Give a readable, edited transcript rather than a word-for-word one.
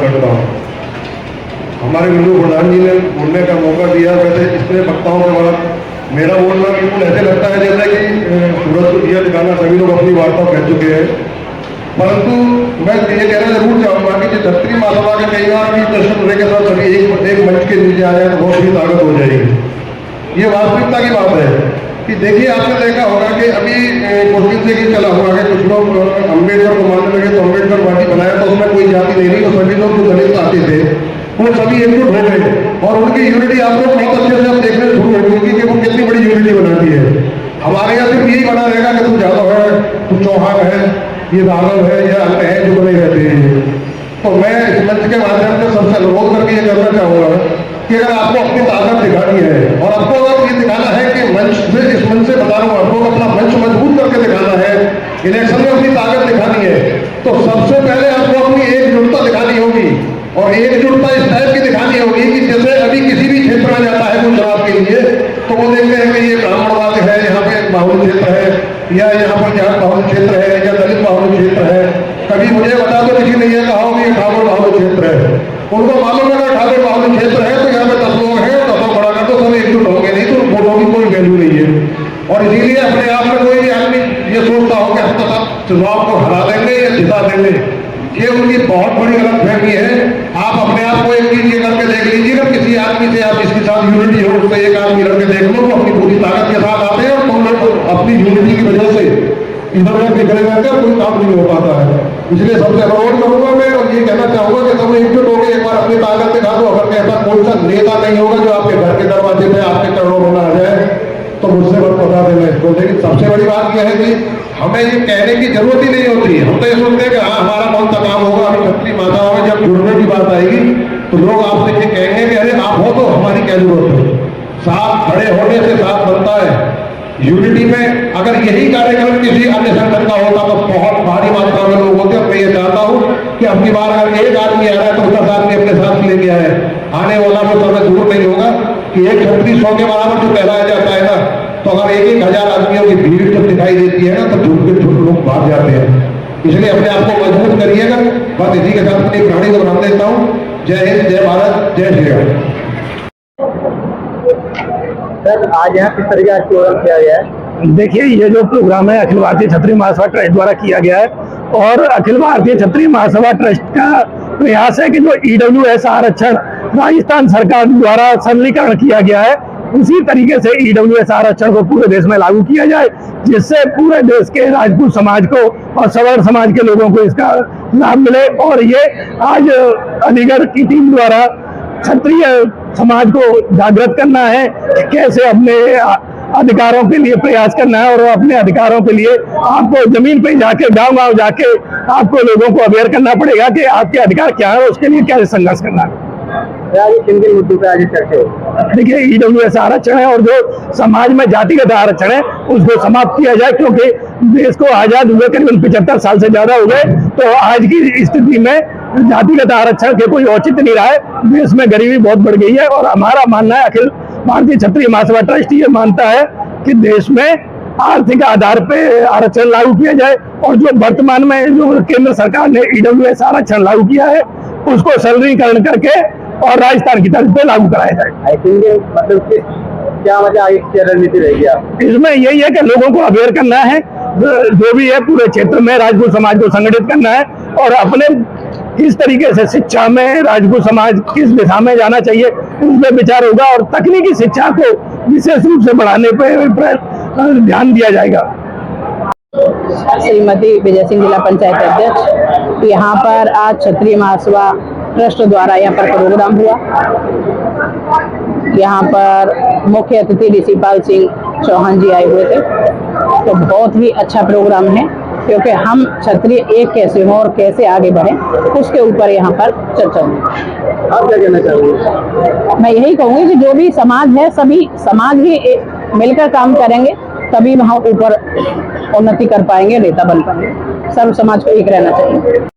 करता हूँ। हमारे गुरु प्रधान जी ने बोलने का मौका दिया, वैसे इतने वक्ताओं के बाद मेरा बोलना बिल्कुल ऐसे लगता है जैसे कि सूरज को दिया दिखाना सभी लोग अपनी वार्ता कह चुके हैं। परंतु मैं ये कहना जरूर चाहूँगा कि जो छत्री महासभा के कई बार भी दर्शन होने के साथ सभी एक मंच के नीचे आ जाए तो बहुत ही ताकत हो जाएगी। ये वास्तविकता की बात है कि देखिए, आपने देखा होगा कि अभी कुछ दिन से ही चला हुआ है, कुछ लोग अम्बेडकर को मानने लगे तो अम्बेडकर पार्टी बनाया तो उसमें कोई जाति नहीं रही, तो सभी लोग जो दलित आते थे वो सभी एकजुट हो गए और उनकी यूनिटी आप लोग बहुत अच्छे से अब देखने शुरू हो गई कि वो कितनी बड़ी यूनिटी बनाती है। हमारे यहाँ सिर्फ यही बना रहेगा कि तू यादव है, तू चौहान है, ये राघव है या अन्य है जो बने रहते हैं। तो मैं इस मंच के माध्यम से सबसे अनुरोध करके ये करना चाहूँगा कि अगर आपको अपनी ताकत दिखानी है और आपको अगर ये दिखाना है कि मंच से, इस मंच से बता रहा हूँ, आपको अपना मंच मजबूत करके दिखाना है, इलेक्शन में अपनी ताकत दिखानी है, तो सबसे पहले आपको अपनी एकजुटता दिखानी होगी। और एकजुटता इस टाइप की दिखानी होगी कि जैसे अभी किसी भी क्षेत्र में जाता है कोई चुनाव के लिए तो वो देखते हैं कि ये ब्राह्मणवाद है, यहाँ पे बाहुल्य क्षेत्र है, या यहाँ पर जाट बाहुल्य क्षेत्र है, या दलित बाहुल्य क्षेत्र है। कभी मुझे बता दो किसी ने ये कहा हो कि ये ठाकुर बाहुल्य क्षेत्र है। उनको मालूम है अगर ठाकुर बाहुल्य क्षेत्र है तो यहाँ पे 10 लोग हैं, 10 लोग बड़ा कर दो, सब एकजुट होंगे, नहीं तो वोटों की कोई वैल्यू नहीं है। और इसीलिए अपने आप में कोई भी आदमी ये सोचता हो कि हम तो चुनाव को हरा देंगे या जिता देंगे, ये उनकी बहुत बड़ी गलतफहमी है। आप अपने आप को एक चीज ये करके देख लीजिए, अगर किसी आदमी से आप इसके साथ यूनिटी हो, उससे एक आदमी लड़के देख लो, वो अपनी पूरी ताकत के साथ आते हैं और तुम लोग अपनी यूनिटी की वजह से इधर उधर निकले जाते हैं, कोई काम नहीं हो पाता है। इसलिए सबसे अनुरोध करूंगा मैं और ये कहना चाहूंगा कि सब एकजुट होकर एक बार अपनी ताकत दिखा दो। अगर ऐसा कोई सा नेता नहीं होगा जो आपके घर के दरवाजे पे आपके चरणों में आ जाए तो मुझसे मत बता देना इसको। लेकिन सबसे बड़ी बात यह है कि हमें ये कहने की जरूरत ही नहीं होती। हम तो ये सोचते हैं कि हाँ हमारा कौन सा काम होगा। अभी छत्री माताओं में जब जुड़ने की बात आएगी तो लोग आपसे ये कहेंगे कि अरे आप हो तो हमारी क्या जरूरत है। साथ खड़े होने से साथ बनता है। यूनिटी में अगर यही कार्यक्रम किसी अन्य संगठन का होता तो बहुत भारी मात्रा में लोग होते। मैं ये चाहता हूँ कि अपनी बार अगर एक आदमी आ रहा है तो 10 आदमी अपने साथ लेके आए। आने वाला वो समय दूर नहीं होगा कि एक छत्री 100 के बराबर जो कहलाया जाता है ना, तो अगर 1,000 आदमियों की भीड़ जब दिखाई देती है ना तो झुंड के झुंड लोग भाग जाते हैं। इसलिए अपने आप को मजबूत करिएगा। बस इसी के साथ अपनी कहानी को बना देता हूँ। जय हिंद, जय भारत, जय श्री राम। सर आज यहाँ किस तरीके का प्रोग्राम किया गया है? देखिए, ये जो प्रोग्राम है अखिल भारतीय क्षत्रिय महासभा ट्रस्ट द्वारा किया गया है और अखिल भारतीय क्षत्रिय महासभा ट्रस्ट का प्रयास है कि जो ईडब्ल्यूएस आरक्षण राजस्थान सरकार द्वारा सरलीकरण किया गया है, उसी तरीके से ईडब्ल्यूएस आरक्षण को पूरे देश में लागू किया जाए, जिससे पूरे देश के राजपूत समाज को और सवर्ण समाज के लोगों को इसका लाभ मिले। और ये आज अलीगढ़ की टीम द्वारा क्षत्रिय समाज को जागृत करना है, कैसे अपने अधिकारों के लिए प्रयास करना है और अपने अधिकारों के लिए आपको जमीन पे जाके गांव-गांव जाके आपको लोगों को अवेयर करना पड़ेगा कि आपके अधिकार क्या है, उसके लिए कैसे संघर्ष करना है। किन किन मुद्दों पे आज चर्चा हो? देखिए, ईडब्ल्यूएस आरक्षण है और जो समाज में जातिगत आरक्षण है उसको समाप्त किया जाए, क्योंकि देश को आजाद हुए करीबन 75 साल से ज्यादा हो गए। तो आज की स्थिति में जातिगत आरक्षण के कोई औचित्य नहीं रहा है। देश में गरीबी बहुत बढ़ गई है और हमारा मानना है, अखिल भारतीय क्षत्रिय महासभा ट्रस्ट ये मानता है कि देश में आर्थिक आधार पे आरक्षण लागू किया जाए और जो वर्तमान में जो केंद्र सरकार ने ईडब्ल्यूएस आरक्षण लागू किया है उसको सरलीकरण करके और राजस्थान की तर्ज पे लागू कराया जाए। आई थिंक मतलब क्या आगे क्या रणनीति रहेगी आप? इसमें यही है कि लोगों को अवेयर करना है, जो भी है पूरे क्षेत्र में राजपूत समाज को संगठित करना है और अपने किस तरीके से शिक्षा में राजपूत समाज किस दिशा में जाना चाहिए उस पर विचार होगा और तकनीकी शिक्षा को विशेष रूप से बढ़ाने पर ध्यान दिया जाएगा। श्रीमती विजय सिंह, जिला पंचायत अध्यक्ष। यहाँ पर आज क्षत्रिय महासभा ट्रस्ट द्वारा यहाँ पर प्रोग्राम हुआ। यहाँ पर मुख्य अतिथि ऋषिपाल सिंह चौहान जी आए हुए थे। तो बहुत ही अच्छा प्रोग्राम है, क्योंकि हम क्षत्रिय एक कैसे हों और कैसे आगे बढ़ें उसके ऊपर यहाँ पर चर्चा हुई। आप क्या कहना चाहोगे? मैं यही कहूँगी कि जो भी समाज है, सभी समाज भी मिलकर काम करेंगे तभी वहाँ ऊपर उन्नति कर पाएंगे, नेता बन पाएंगे। सर्व समाज को एक रहना चाहिए।